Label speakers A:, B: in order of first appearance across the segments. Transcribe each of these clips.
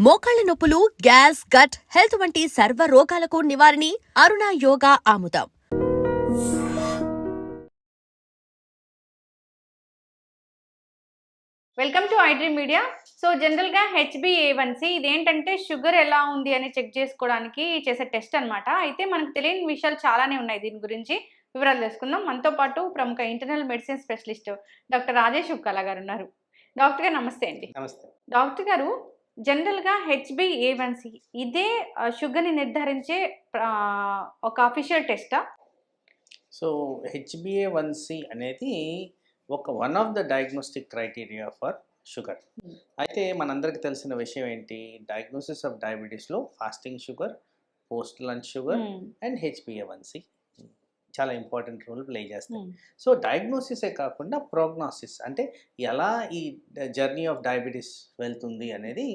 A: మోకాళ్ల నొప్పులు, gas, gut health వంటి సర్వ రోగాలకు నివారణి అరుణ యోగా ఆముదం.
B: Welcome to iDream media. So జనరల్గా HbA1c ఇదేంటంటే షుగర్ ఎలా ఉంది అని చెక్ చేసుకోవడానికి చేసే టెస్ట్ అనమాట. అయితే మనకు తెలియని విషయాలు చాలానే ఉన్నాయి. దీని గురించి వివరాలు తెలుసుకుందాం. మనతో పాటు ప్రముఖ internal medicine specialist doctor Rajesh Ukkala గారు ఉన్నారు. డాక్టర్ గారు నమస్తే అండి.
C: నమస్తే.
B: డాక్టర్ గారు, జనరల్గా HbA1c ఇదే షుగర్ని నిర్ధారించే ఒక అఫీషియల్ టెస్టా?
C: సో HbA1c అనేది one of the diagnostic criteria for sugar. అయితే మనందరికీ తెలిసిన విషయం ఏంటి, డయాగ్నోసిస్ ఆఫ్ డయాబెటీస్లో fasting sugar, post lunch sugar and HbA1c చాలా ఇంపార్టెంట్ రోల్ ప్లే చేస్తాయి. సో డయాగ్నోసిసే కాకుండా ప్రోగ్నోసిస్ అంటే ఎలా ఈ జర్నీ ఆఫ్ డయాబెటీస్ వెళ్తుంది అనేది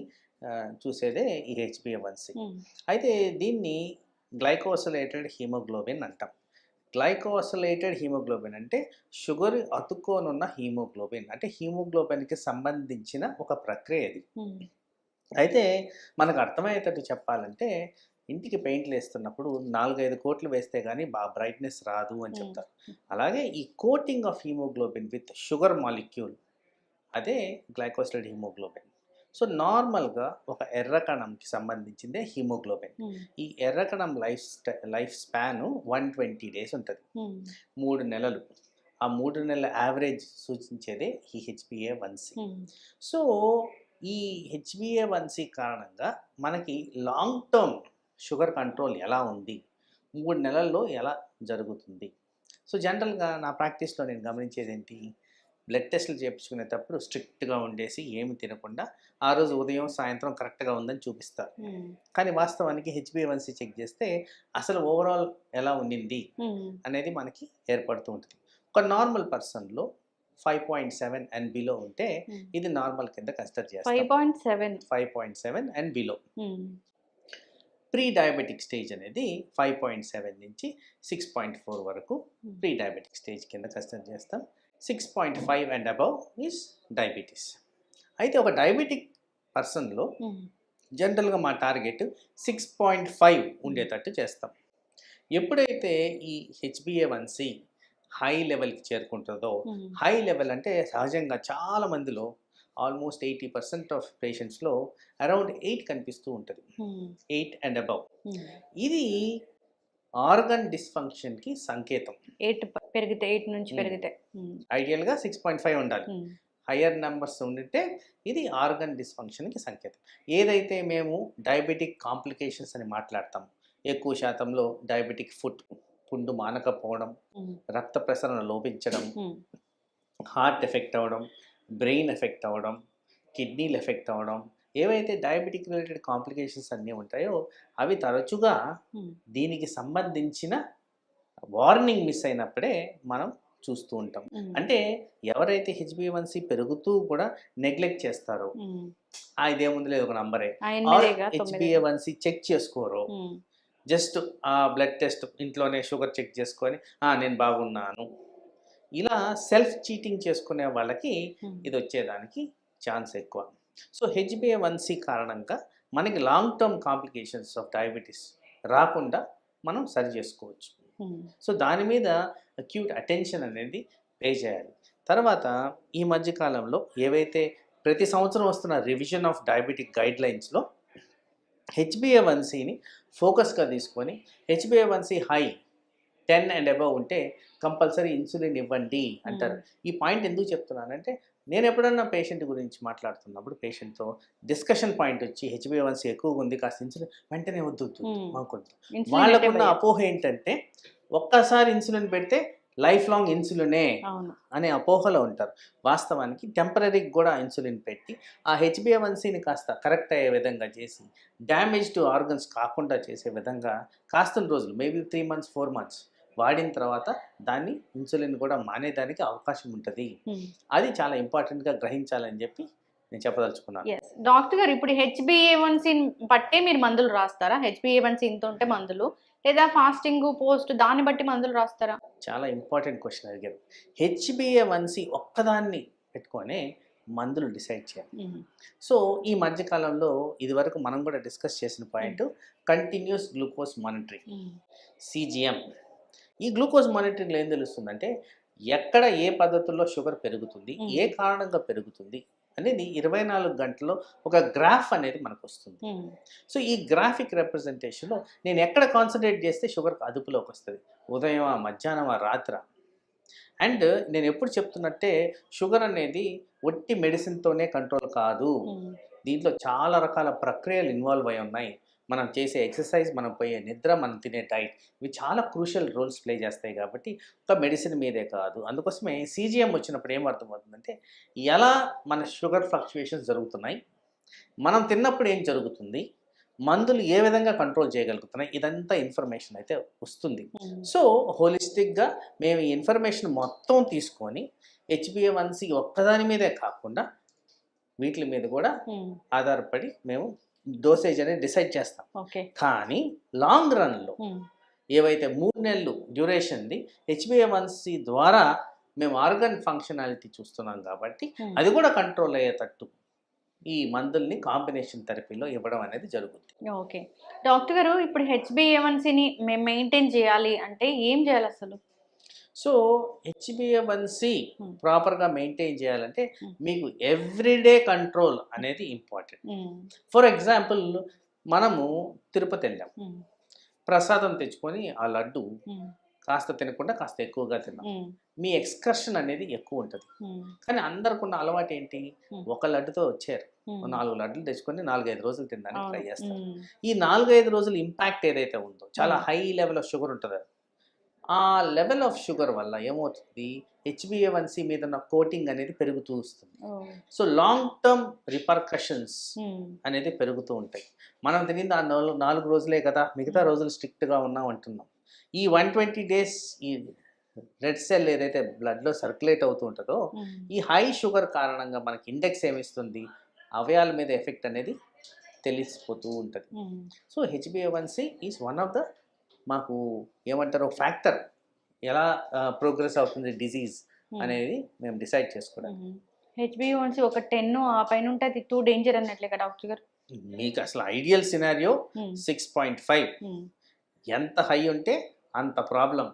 C: చూసేదే ఈ HbA1c. అయితే దీన్ని గ్లైకోసిలేటెడ్ హీమోగ్లోబిన్ అంటాం. గ్లైకోసిలేటెడ్ హీమోగ్లోబిన్ అంటే షుగర్ అతుక్కోనున్న హీమోగ్లోబిన్, అంటే హీమోగ్లోబిన్కి సంబంధించిన ఒక ప్రక్రియ ఇది. అయితే మనకు అర్థమయ్యేటట్టు చెప్పాలంటే, ఇంటికి పెయింట్లు వేస్తున్నప్పుడు 4-5 కోట్లు వేస్తే కానీ బ్రైట్నెస్ రాదు అని చెప్తారు. అలాగే ఈ coating of haemoglobin with sugar molecule, అదే గ్లైకోసిలేటెడ్ హీమోగ్లోబిన్. సో నార్మల్గా ఒక ఎర్ర కణంకి సంబంధించిందే హీమోగ్లోబిన్. ఈ ఎర్ర కణం లైఫ్ స్పాన్ 120 days ఉంటుంది, 3 నెలలు. ఆ 3 నెలల యావరేజ్ సూచించేదే ఈ HbA1c. సో ఈ HbA1c కారణంగా మనకి లాంగ్ టర్మ్ షుగర్ కంట్రోల్ ఎలా ఉంది, 3 నెలల్లో ఎలా జరుగుతుంది. సో జనరల్గా నా ప్రాక్టీస్లో నేను గమనించేది ఏంటి, బ్లడ్ టెస్టులు చేయించుకునేటప్పుడు స్ట్రిక్ట్గా ఉండేసి ఏమి తినకుండా ఆ రోజు ఉదయం సాయంత్రం కరెక్ట్గా ఉందని చూపిస్తారు. కానీ వాస్తవానికి HbA1c చెక్ చేస్తే అసలు ఓవరాల్ ఎలా ఉండింది అనేది మనకి ఏర్పడుతూ ఉంటుంది. ఒక నార్మల్ పర్సన్లో 5.7 అండ్ బిలో ఉంటే ఇది నార్మల్ కింద కన్సిడర్ చేస్తాం. 5.7 and below. Pre diabetic stage అనేది 5.7 నుంచి 6.4 వరకు ప్రీ డయాబెటిక్ స్టేజ్ కింద కన్సిడర్ చేస్తాం. 6.5 అండ్ అబవ్ ఈజ్ డయాబెటీస్. అయితే ఒక డయాబెటిక్ పర్సన్లో జనరల్గా మా టార్గెట్ 6.5 ఉండేటట్టు చేస్తాం. ఎప్పుడైతే ఈ HbA1c హై లెవెల్కి చేరుకుంటుందో, హై లెవెల్ అంటే సహజంగా చాలా మందిలో ఆల్మోస్ట్ 80% ఆఫ్ పేషెంట్స్లో అరౌండ్ 8 కనిపిస్తూ ఉంటుంది, 8 అండ్ అబవ్. ఇది ఆర్గన్ డిస్ఫంక్షన్కి సంకేతం.
B: 8 నుంచి పెరిగితే
C: ఐడియల్గా 6.5 ఉండాలి. హయ్యర్ నెంబర్స్ ఉంటే ఇది ఆర్గన్ డిస్ఫంక్షన్కి సంకేతం. ఏదైతే మేము డయాబెటిక్ కాంప్లికేషన్స్ అని మాట్లాడతాం, ఎక్కువ శాతంలో డయాబెటిక్ ఫుట్, పుండు మానకపోవడం, రక్త ప్రసరణ లోపించడం, హార్ట్ ఎఫెక్ట్ అవ్వడం, బ్రెయిన్ ఎఫెక్ట్ అవ్వడం, కిడ్నీలు ఎఫెక్ట్ అవ్వడం, ఏవైతే డయాబెటిక్ రిలేటెడ్ కాంప్లికేషన్స్ అన్నీ ఉంటాయో అవి తరచుగా దీనికి సంబంధించిన వార్నింగ్ మిస్ అయినప్పుడే మనం చూస్తూ ఉంటాం. అంటే ఎవరైతే HbA1c పెరుగుతూ కూడా నెగ్లెక్ట్ చేస్తారో, ఇదేముంది లేదు ఒక నంబరే, HbA1c చెక్ చేసుకోరో, జస్ట్ ఆ బ్లడ్ టెస్ట్ ఇంట్లోనే షుగర్ చెక్ చేసుకొని నేను బాగున్నాను, ఇలా సెల్ఫ్ చీటింగ్ చేసుకునే వాళ్ళకి ఇది వచ్చేదానికి ఛాన్స్ ఎక్కువ. సో HbA1c కారణంగా మనకి long term complications of diabetes రాకుండా మనం సరి చేసుకోవచ్చు. సో దాని మీద అక్యూట్ అటెన్షన్ అనేది పే చేయాలి. తర్వాత ఈ మధ్యకాలంలో ఏవైతే ప్రతి సంవత్సరం వస్తున్న రివిజన్ ఆఫ్ డయాబెటిక్ గైడ్ లైన్స్లో HbA1cని ఫోకస్గా తీసుకొని HbA1c హై 10 అండ్ అబవ్ ఉంటే కంపల్సరీ ఇన్సులిన్ ఇవ్వండి అంటారు. ఈ పాయింట్ ఎందుకు చెప్తున్నానంటే, నేను ఎప్పుడన్నా పేషెంట్ గురించి మాట్లాడుతున్నప్పుడు పేషెంట్తో డిస్కషన్ పాయింట్ వచ్చి HbA1c ఎక్కువగా ఉంది, కాస్త ఇన్సులిన్ వెంటనే వద్దు మాకొద్దు. వాళ్ళకున్న అపోహ ఏంటంటే, ఒక్కసారి ఇన్సులిన్ పెడితే లైఫ్ లాంగ్ ఇన్సులినే అనే అపోహలో ఉంటారు. వాస్తవానికి టెంపరీకి కూడా ఇన్సులిన్ పెట్టి ఆ HbA1cని కాస్త కరెక్ట్ అయ్యే విధంగా చేసి, డ్యామేజ్ టు ఆర్గన్స్ కాకుండా చేసే విధంగా కాస్త రోజులు, మేబీ 3 months 4 months వాడిన తర్వాత దాన్ని ఇన్సులిన్ కూడా మానేదానికి అవకాశం ఉంటుంది. అది చాలా ఇంపార్టెంట్గా గ్రహించాలని చెప్పి నేను చెప్పదలుచుకున్నాను.
B: డాక్టర్ గారు, ఇప్పుడు HbA1c బట్టే మీరు మందులు రాస్తారా? HbA1c ఇంత ఉంటే మందులు, లేదా ఫాస్టింగ్ పోస్ట్ దాన్ని బట్టి మందులు రాస్తారా?
C: చాలా ఇంపార్టెంట్ క్వశ్చన్ అడిగారు. HbA1c ఒక్కదాన్ని పెట్టుకొని మందులు డిసైడ్ చేయాలి. సో ఈ మధ్యకాలంలో ఇదివరకు మనం కూడా డిస్కస్ చేసిన point continuous glucose monitoring, CGM. ఈ గ్లూకోజ్ మానిటరింగ్లో ఏం తెలుస్తుందంటే ఎక్కడ ఏ పద్ధతుల్లో షుగర్ పెరుగుతుంది, ఏ కారణంగా పెరుగుతుంది అనేది 24 గంటల్లో ఒక గ్రాఫ్ అనేది మనకు వస్తుంది. సో ఈ గ్రాఫిక్ రిప్రజెంటేషన్లో నేను ఎక్కడ కాన్సన్ట్రేట్ చేస్తే షుగర్ అదుపులోకి వస్తుంది, ఉదయమా, మధ్యాహ్నమా, రాత్రా. అండ్ నేను ఎప్పుడు చెప్తున్నట్టే షుగర్ అనేది ఒట్టి మెడిసిన్తోనే కంట్రోల్ కాదు, దీంట్లో చాలా రకాల ప్రక్రియలు ఇన్వాల్వ్ అయి ఉన్నాయి. మనం చేసే ఎక్సర్సైజ్, మనం పోయే నిద్ర, మనం తినే డైట్, ఇవి చాలా క్రూషియల్ రోల్స్ ప్లే చేస్తాయి. కాబట్టి ఒక మెడిసిన్ మీదే కాదు. అందుకోసమే CGM వచ్చినప్పుడు ఏం అర్థమవుతుందంటే ఎలా మన షుగర్ ఫ్లక్చుయేషన్స్ జరుగుతున్నాయి, మనం తిన్నప్పుడు ఏం జరుగుతుంది, మందులు ఏ విధంగా కంట్రోల్ చేయగలుగుతున్నాయి, ఇదంతా ఇన్ఫర్మేషన్ అయితే వస్తుంది. సో హోలిస్టిక్గా మేము ఈ ఇన్ఫర్మేషన్ మొత్తం తీసుకొని HbA1c ఒక్కదాని మీదే కాకుండా వీటి మీద కూడా ఆధారపడి మేము డోసేజ్ అనేది డిసైడ్ చేస్తాం. కానీ లాంగ్ రన్లో ఏవైతే 3 నెలలు డ్యూరేషన్ది HbA1c ద్వారా మేము ఆర్గన్ ఫంక్షనాలిటీ చూస్తున్నాం కాబట్టి అది కూడా కంట్రోల్ అయ్యేటట్టు ఈ మందుల్ని కాంబినేషన్ థెరపీలో ఇవ్వడం అనేది జరుగుతుంది.
B: ఓకే డాక్టర్ గారు, ఇప్పుడు HbA1cని మేము మెయింటైన్ చేయాలి అంటే ఏం చేయాలి అసలు?
C: సో HbA1c ప్రాపర్గా మెయింటైన్ చేయాలంటే మీకు ఎవ్రీడే కంట్రోల్ అనేది ఇంపార్టెంట్. ఫర్ ఎగ్జాంపుల్ మనము తిరుపతి వెళ్ళాం, ప్రసాదం తెచ్చుకొని ఆ లడ్డు కాస్త తినకుండా కాస్త ఎక్కువగా తిన్నాం, మీ ఎక్స్కర్షన్ అనేది ఎక్కువ ఉంటుంది. కానీ అందరికున్న అలవాటు ఏంటి, ఒక లడ్డుతో వచ్చారు, 4 లడ్డులు తెచ్చుకొని 4-5 రోజులు తినడానికి ట్రై చేస్తారు. ఈ 4-5 రోజులు ఇంపాక్ట్ ఏదైతే ఉందో చాలా హై లెవెల్ ఆఫ్ షుగర్ ఉంటుంది. ఆ లెవెల్ ఆఫ్ షుగర్ వల్ల ఏమవుతుంది, HbA1c మీద ఉన్న కోటింగ్ అనేది పెరుగుతూ వస్తుంది. సో లాంగ్ టర్మ్ రిపర్కషన్స్ అనేది పెరుగుతూ ఉంటాయి. మనం తినింది ఆ 4 రోజులే కదా, మిగతా రోజులు స్ట్రిక్ట్గా ఉన్నాం అంటున్నాం. ఈ 120 days ఈ రెడ్ సెల్ ఏదైతే బ్లడ్లో సర్క్యులేట్ అవుతూ ఉంటుందో ఈ హై షుగర్ కారణంగా మనకి ఇండెక్స్ ఏమిస్తుంది, అవయాల మీద ఎఫెక్ట్ అనేది తెలిసిపోతూ ఉంటుంది. So HbA1c is one of the మాకు ఏమంటారు ఫ్యాక్టర్, ఎలా ప్రోగ్రెస్ అవుతుంది డిజీజ్ అనేది మేము డిసైడ్ చేసుకోవడం.
B: HbA1c ఒక 10 ఆ పైన ఉంటే అది టూ డేంజర్ అన్నట్లే కదా డాక్టర్ గారు?
C: మీకు అసలు ఐడియల్ సినారియో 6.5, ఎంత హై ఉంటే అంత ప్రాబ్లం.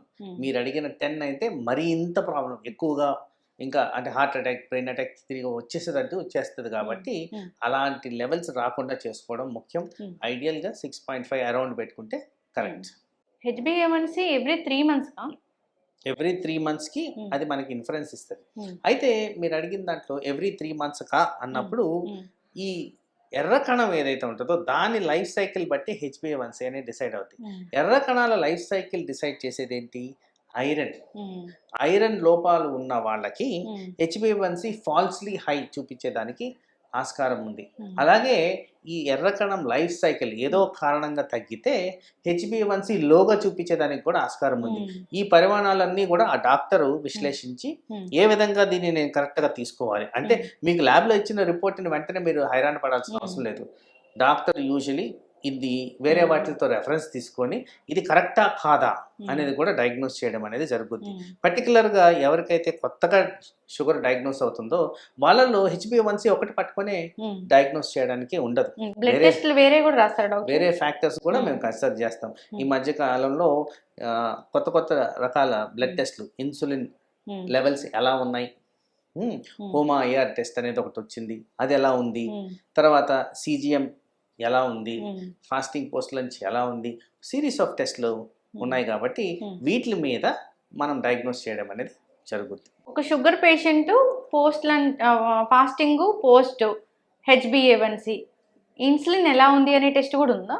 C: మీరు అడిగిన 10 అయితే మరీ ఇంత ప్రాబ్లం ఎక్కువగా, ఇంకా అంటే హార్ట్ అటాక్, బ్రెయిన్ అటాక్ తిరిగి వచ్చేస్తుంది. కాబట్టి అలాంటి లెవెల్స్ రాకుండా చేసుకోవడం ముఖ్యం. ఐడియల్గా 6.5 అరౌండ్ పెట్టుకుంటే correct.
B: HbA1c every 3 months
C: every 3 monthsకి అది మనకి ఇన్ఫరెన్స్ ఇస్తుంది. అయితే మీరు అడిగిన దాంట్లో ఎవ్రీ 3 months అన్నప్పుడు ఈ ఎర్ర కణం ఏదైతే ఉంటుందో దాని లైఫ్ సైకిల్ బట్టి HbA1c అనేది డిసైడ్ అవుతుంది. ఎర్ర కణాల లైఫ్ సైకిల్ డిసైడ్ చేసేది ఏంటి, ఐరన్ లోపాలు ఉన్న వాళ్ళకి HbA1c ఫాల్స్లీ హై చూపించేదానికి ఆస్కారం ఉంది. అలాగే ఈ ఎర్ర కణం లైఫ్ సైకిల్ ఏదో కారణంగా తగ్గితే HbA1c లోగా చూపించేదానికి కూడా ఆస్కారం ఉంది. ఈ పరిమాణాలన్నీ కూడా ఆ డాక్టరు విశ్లేషించి ఏ విధంగా దీన్ని నేను కరెక్ట్గా తీసుకోవాలి అంటే, మీకు ల్యాబ్లో ఇచ్చిన రిపోర్ట్ని వెంటనే మీరు హైరాణ పడాల్సిన అవసరం లేదు. డాక్టర్ యూజువలీ ఇది వేరే వాటితో రెఫరెన్స్ తీసుకొని ఇది కరెక్టా కాదా అనేది కూడా డయాగ్నోస్ చేయడం అనేది జరుగుతుంది. పర్టికులర్గా ఎవరికైతే కొత్తగా షుగర్ డయాగ్నోస్ అవుతుందో వాళ్ళలో HbA1c ఒకటి పట్టుకొని డయాగ్నోస్ చేయడానికి ఉండదు, వేరే ఫ్యాక్టర్స్ కూడా మేము కన్సిడర్ చేస్తాం. ఈ మధ్య కాలంలో కొత్త రకాల బ్లడ్ టెస్ట్లు, ఇన్సులిన్ లెవెల్స్ ఎలా ఉన్నాయి, హోమా IR టెస్ట్ అనేది ఒకటి వచ్చింది, అది ఎలా ఉంది, తర్వాత CGM ఎలా ఉంది, ఫాస్టింగ్ పోస్ట్ లంచ్ ఎలా ఉంది, సిరీస్ ఆఫ్ టెస్ట్లు ఉన్నాయి. కాబట్టి వీటి మీద మనం డయాగ్నోస్ చేయడం అనేది జరుగుతుంది.
B: ఒక sugar patient post lunch, fasting, post HbA1c, insulin ఎలా ఉంది అనే టెస్ట్ కూడా ఉందా?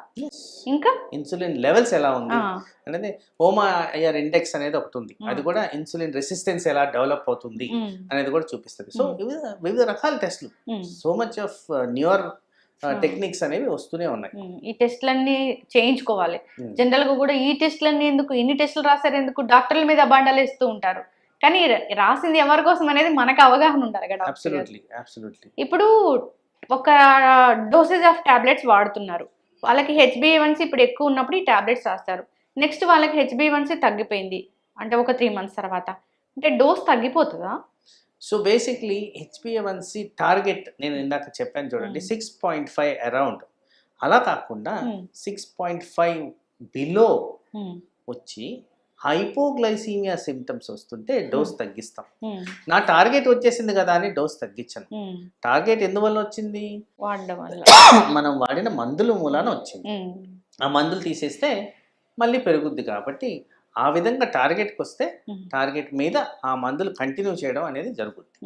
B: ఇంకా ఇన్సులిన్
C: లెవెల్స్ ఎలా ఉంది అనేది హోమా IR ఇండెక్స్ అనేది ఒకటి ఉంది, అది కూడా ఇన్సులిన్ రెసిస్టెన్స్ ఎలా డెవలప్ అవుతుంది అనేది కూడా చూపిస్తుంది. సో వివిధ రకాల టెస్ట్లు, so much of newer techniques అనేవి వస్తూనే ఉన్నాయి.
B: ఈ టెస్ట్లన్నీ చేయించుకోవాలి. జనరల్ గా కూడా ఈ టెస్ట్లన్నీ ఎందుకు, ఇన్ని టెస్టులు రాశారు ఎందుకు, డాక్టర్ల మీద అబాండాలు ఇస్తూ ఉంటారు. కానీ రాసింది ఎవరి కోసం అనేది మనకు అవగాహన ఉండాలి కదా. ఇప్పుడు ఒక డోసేజ్ ఆఫ్ టాబ్లెట్స్ వాడుతున్నారు, వాళ్ళకి HbA1c ఇప్పుడు ఎక్కువ ఉన్నప్పుడు ఈ టాబ్లెట్స్ రాస్తారు. నెక్స్ట్ వాళ్ళకి HbA1c తగ్గిపోయింది అంటే ఒక 3 months తర్వాత, అంటే డోస్ తగ్గిపోతుందా?
C: సో బేసిక్లీ హెచ్బిఏవన్సి టార్గెట్ నేను ఇందాక చెప్పాను చూడండి 6.5 అరౌండ్, అలా కాకుండా 6.5 బిలో వచ్చి హైపోగ్లైసీమియా సిమ్టమ్స్ వస్తుంటే డోస్ తగ్గిస్తాం. నా టార్గెట్ వచ్చేసింది కదా అని డోస్ తగ్గించను. టార్గెట్ ఎందువల్ల వచ్చింది?
B: వాడడం వల్ల
C: మనం వాడిన మందుల మూలాన వచ్చింది. ఆ మందులు తీసేస్తే మళ్ళీ పెరుగుద్ది. కాబట్టి ఆ విధంగా టార్గెట్కి వస్తే టార్గెట్ మీద ఆ మందులు కంటిన్యూ చేయడం అనేది జరుగుద్ది.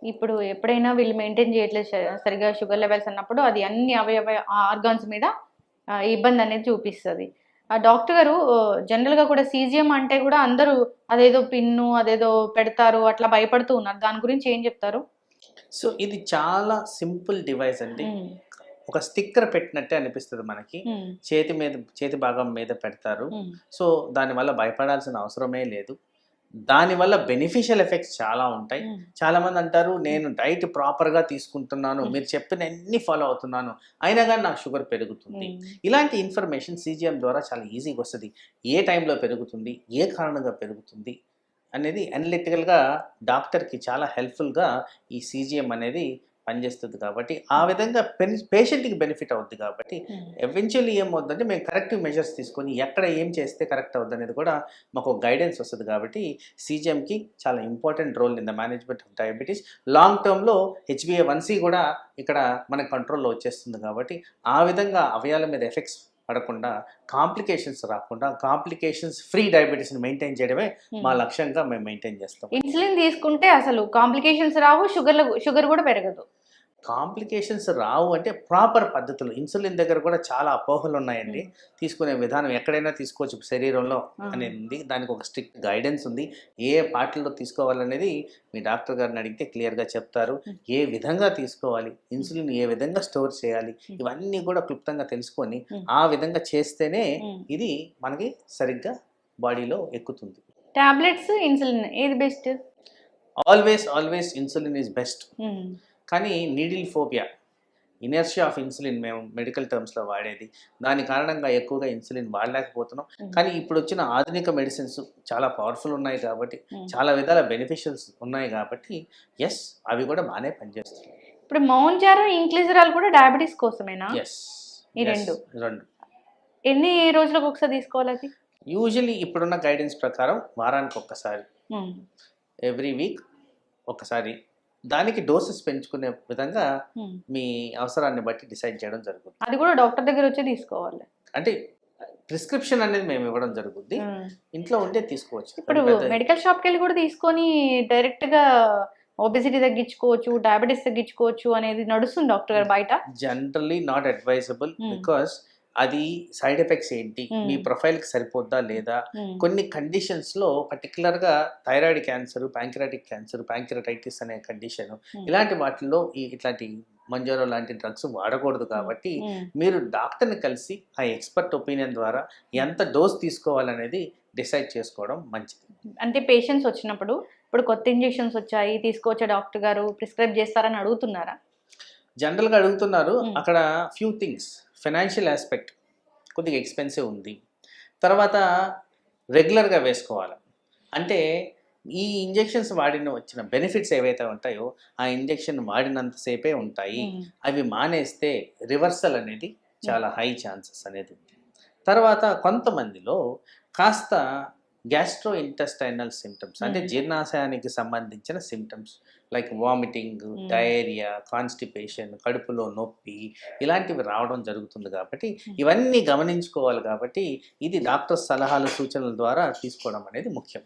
B: ఇప్పుడు ఎప్పుడైనా వీళ్ళు మెయింటైన్ చేయట్లేదు సరిగా షుగర్ లెవెల్స్ అన్నప్పుడు అది అన్ని అవయవ ఆర్గాన్స్ మీద ఇబ్బంది అనేది చూపిస్తుంది. ఆ డాక్టర్ గారు జనరల్గా కూడా సీజిఎం అంటే కూడా అందరూ అదేదో పిన్ను అదేదో పెడతారు అట్లా భయపడుతూ ఉన్నారు. దాని గురించి ఏం చెప్తారు?
C: సో ఇది చాలా సింపుల్ డివైస్ అండి. ఒక స్టిక్కర్ పెట్టినట్టే అనిపిస్తుంది మనకి. చేతి భాగం మీద పెడతారు. సో దానివల్ల భయపడాల్సిన అవసరమే లేదు. దానివల్ల బెనిఫిషియల్ ఎఫెక్ట్స్ చాలా ఉంటాయి. చాలా మంది అంటారు నేను డైట్ ప్రాపర్గా తీసుకుంటున్నాను, మీరు చెప్పిన అన్ని ఫాలో అవుతున్నాను, అయినా కానీ నాకు షుగర్ పెరుగుతుంది. ఇలాంటి ఇన్ఫర్మేషన్ సీజిఎం ద్వారా చాలా ఈజీగా వస్తుంది. ఏ టైంలో పెరుగుతుంది, ఏ కారణంగా పెరుగుతుంది అనేది అనలిటికల్గా డాక్టర్కి చాలా హెల్ప్ఫుల్గా ఈ సీజిఎం అనేది పనిచేస్తుంది. కాబట్టి ఆ విధంగా పేషెంట్కి బెనిఫిట్ అవుద్ది. కాబట్టి ఎవెన్చువల్లీ ఏమవుతుందంటే మేము కరెక్టివ్ మెజర్స్ తీసుకొని ఎక్కడ ఏం చేస్తే కరెక్ట్ అవుద్ది అనేది కూడా మాకు గైడెన్స్ వస్తుంది. కాబట్టి సీజిఎంకి చాలా important role in the management of diabetes. Long టర్మ్లో హెచ్బిఏవన్సి కూడా ఇక్కడ మన కంట్రోల్లో వచ్చేస్తుంది. కాబట్టి ఆ విధంగా అవయాల మీద ఎఫెక్ట్స్ పడకుండా, కాంప్లికేషన్స్ రాకుండా, కాంప్లికేషన్స్ ఫ్రీ డయాబెటీస్ని మెయింటైన్ చేయడమే మా లక్ష్యంగా మేము మెయింటైన్ చేస్తాం.
B: ఇన్సులిన్ తీసుకుంటే అసలు కాంప్లికేషన్స్ రావు, షుగర్ కూడా పెరగదు.
C: కాంప్లికేషన్స్ రావు అంటే ప్రాపర్ పద్ధతులు. ఇన్సులిన్ దగ్గర కూడా చాలా అపోహలు ఉన్నాయండి. తీసుకునే విధానం ఎక్కడైనా తీసుకోవచ్చు శరీరంలో అనేది ఉంది. దానికి ఒక స్ట్రిక్ట్ గైడెన్స్ ఉంది. ఏ పార్టీలో తీసుకోవాలనేది మీ డాక్టర్ గారిని అడిగితే క్లియర్గా చెప్తారు. ఏ విధంగా తీసుకోవాలి, ఇన్సులిన్ ఏ విధంగా స్టోర్ చేయాలి, ఇవన్నీ కూడా క్లుప్తంగా తెలుసుకొని ఆ విధంగా చేస్తేనే ఇది మనకి సరిగ్గా బాడీలో ఎక్కుతుంది.
B: టాబ్లెట్స్, ఇన్సులిన్ ఏది best?
C: Always insulin is best. కానీ needle phobia, inertia of insulin మేము మెడికల్ టర్మ్స్లో వాడేది. దాని కారణంగా ఎక్కువగా ఇన్సులిన్ వాడలేకపోతున్నాం. కానీ ఇప్పుడు వచ్చిన ఆధునిక మెడిసిన్స్ చాలా పవర్ఫుల్ ఉన్నాయి కాబట్టి, చాలా విధాల బెనిఫిషియల్స్ ఉన్నాయి కాబట్టి ఎస్ అవి కూడా బాగానే పనిచేస్తున్నాయి.
B: ఇప్పుడు మౌంజారో, ఇంక్లిజరాల్ కూడా డయాబెటీస్ కోసమేనా?
C: ఎస్,
B: ఈ రెండు.
C: ఎన్ని
B: రోజులకు ఒకసారి తీసుకోవాలి అది?
C: యూజువలీ ఇప్పుడున్న గైడెన్స్ ప్రకారం వారానికి ఒక్కసారి, ఎవ్రీ వీక్ ఒకసారి. దానికి డోసెస్ పెంచుకునే విధంగా మీ అవసరాన్ని బట్టి డిసైడ్ చేయడం జరుగుతుంది.
B: అది కూడా డాక్టర్ దగ్గర వచ్చి తీసుకోవాలి.
C: అంటే ప్రిస్క్రిప్షన్ అనేది మేము ఇవ్వడం జరుగుతుంది. ఇంట్లో ఉంటే తీసుకోవచ్చు.
B: ఇప్పుడు మెడికల్ షాప్కి వెళ్ళి కూడా తీసుకొని డైరెక్ట్గా ఒబెసిటీ తగ్గించుకోవచ్చు, డయాబెటీస్ తగ్గించుకోవచ్చు అనేది నడుస్తుంది డాక్టర్ గారు బయట.
C: Generally not advisable. బికాస్ అది సైడ్ ఎఫెక్ట్స్ ఏంటి, మీ ప్రొఫైల్కి సరిపోద్దా లేదా, కొన్ని కండిషన్స్లో పర్టికులర్గా thyroid cancer, pancreatic cancer, pancreatitis అనే కండిషన్, ఇలాంటి వాటిల్లో ఇట్లాంటి మంజారో లాంటి డ్రగ్స్ వాడకూడదు. కాబట్టి మీరు డాక్టర్ని కలిసి ఆ ఎక్స్పర్ట్ ఒపీనియన్ ద్వారా ఎంత డోస్ తీసుకోవాలనేది డిసైడ్ చేసుకోవడం మంచిది.
B: అంటే పేషెంట్స్ వచ్చినప్పుడు ఇప్పుడు కొత్త ఇంజెక్షన్స్ వచ్చాయి తీసుకోవచ్చా డాక్టర్ గారు, ప్రిస్క్రైబ్ చేస్తారని అడుగుతున్నారా?
C: జనరల్గా అడుగుతున్నారు. అక్కడ ఫ్యూ థింగ్స్, ఫైనాన్షియల్ ఆస్పెక్ట్ కొద్దిగా ఎక్స్పెన్సివ్ ఉంది. తర్వాత రెగ్యులర్గా వేసుకోవాలి. అంటే ఈ ఇంజెక్షన్స్ వచ్చిన బెనిఫిట్స్ ఏవైతే ఉంటాయో ఆ ఇంజెక్షన్ వాడినంతసేపే ఉంటాయి. అవి మానేస్తే రివర్సల్ అనేది చాలా హై ఛాన్సెస్ అనేది ఉంది. తర్వాత కొంతమందిలో కాస్త గ్యాస్ట్రో ఇంటెస్టైనల్ సిమ్టమ్స్ అంటే జీర్ణాశయానికి సంబంధించిన symptoms like vomiting, diarrhoea, constipation, కడుపులో నొప్పి ఇలాంటివి రావడం జరుగుతుంది. కాబట్టి ఇవన్నీ గమనించుకోవాలి. కాబట్టి ఇది డాక్టర్ సలహాలు, సూచనల ద్వారా తీసుకోవడం అనేది ముఖ్యం.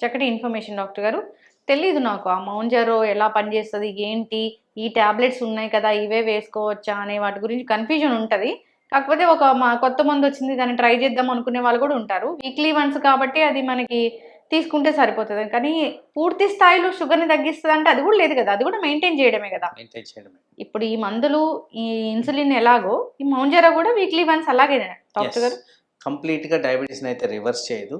B: చక్కటి ఇన్ఫర్మేషన్ డాక్టర్ గారు. తెలీదు నాకు ఆ మౌంజారో ఎలా పనిచేస్తుంది, ఏంటి, ఈ టాబ్లెట్స్ ఉన్నాయి కదా ఇవే వేసుకోవచ్చా అనే వాటి గురించి కన్ఫ్యూజన్ ఉంటుంది. కాకపోతే మా కొత్త మందు వచ్చింది దాన్ని ట్రై చేద్దాం అనుకునే వాళ్ళు కూడా ఉంటారు. వీక్లీ వన్స్ కాబట్టి అది మనకి తీసుకుంటే సరిపోతుంది. కానీ పూర్తి స్థాయిలో షుగర్ని తగ్గిస్తుంది అంటే అది కూడా లేదు కదా, అది కూడా మెయింటైన్ చేయడమే కదా. ఇప్పుడు ఈ మందులు, ఈ ఇన్సులిన్ ఎలాగో ఈ మౌంజారో కూడా వీక్లీ వన్స్ అలాగే డాక్టర్ గారు?
C: కంప్లీట్గా డయాబెటీస్ని అయితే రివర్స్ చేయదు.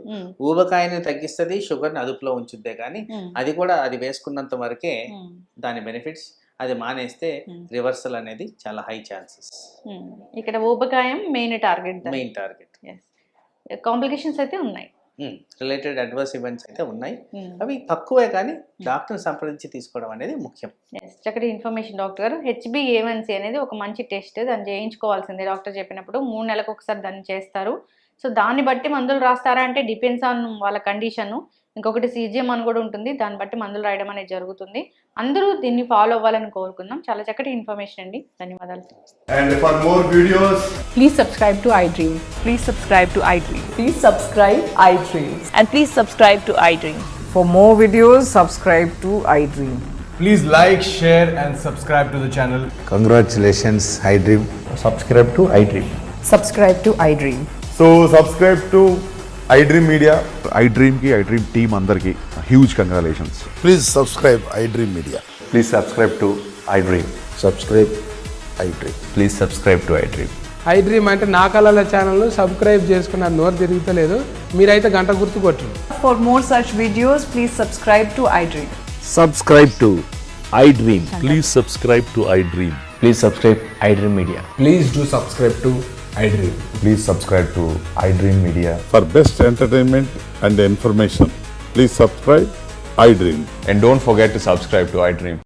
C: ఊబకాయని తగ్గిస్తుంది, షుగర్ని అదుపులో ఉంచుద్దే. కానీ అది కూడా అది వేసుకున్నంత వరకే దాని బెనిఫిట్స్. అది మానేస్తే రివర్సల్ అనేది చాలా హై ఛాన్సెస్.
B: ఇక్కడ ఊబకాయం main target.
C: Main target.
B: Complications అయితే ఉన్నాయి.
C: రిలేటెడ్ అడ్వర్స్ ఈవెంట్స్ అయితే ఉన్నాయి. అవి తక్కువే, కానీ డాక్టర్ని సంప్రదించి తీసుకోవడం అనేది ముఖ్యం.
B: Yes, చక్కటి ఇన్ఫర్మేషన్ డాక్టర్ గారు. HbA1c అనేది ఒక మంచి టెస్ట్, దాన్ని చేయించుకోవాల్సిందే డాక్టర్ చెప్పినప్పుడు. 3 నెలలకు ఒకసారి దాన్ని చేస్తారు. సో దాన్ని బట్టి మందులు రాస్తారా అంటే డిపెండ్స్ ఆన్ వాళ్ళ కండిషన్. ఇంకొకటి CGM అని కూడా ఉంటుంది, దాన్ని బట్టి మందులు రాయడం అనేది జరుగుతుంది. అందరూ దీన్ని ఫాలో అవ్వాలని కోరుకుందాం. చాలా చక్కటి ఇన్ఫర్మేషన్ అండి, ధన్యవాదాలు.
D: And for more videos,
E: Please subscribe to iDream.
F: Please subscribe to iDream.
E: Please subscribe iDream.
F: And please subscribe to iDream.
E: For more videos, subscribe to iDream.
D: please like, share, and subscribe to the channel.
G: Congratulations, iDream.
H: subscribe to iDream.
E: Subscribe to iDream.
D: So subscribe to iDream Media.
I: iDream की iDream team अंदर की huge congratulations.
G: Please subscribe iDream Media.
H: Please subscribe to iDream.
G: Subscribe iDream.
H: Please subscribe to iDream.
J: iDream అంటే నా కళల channel subscribe చేసుకున్న నోరు తిరుగుతలేదు, మీరైతే గంట గుర్తు కొట్టండి.
E: For more such videos, please subscribe to iDream.
K: Subscribe to iDream. Please subscribe to iDream.
H: Please subscribe iDream Media.
D: Please do subscribe to iDream.
H: Please subscribe to iDream Media.
I: For best entertainment and information, please subscribe iDream.
H: And don't forget to subscribe to iDream.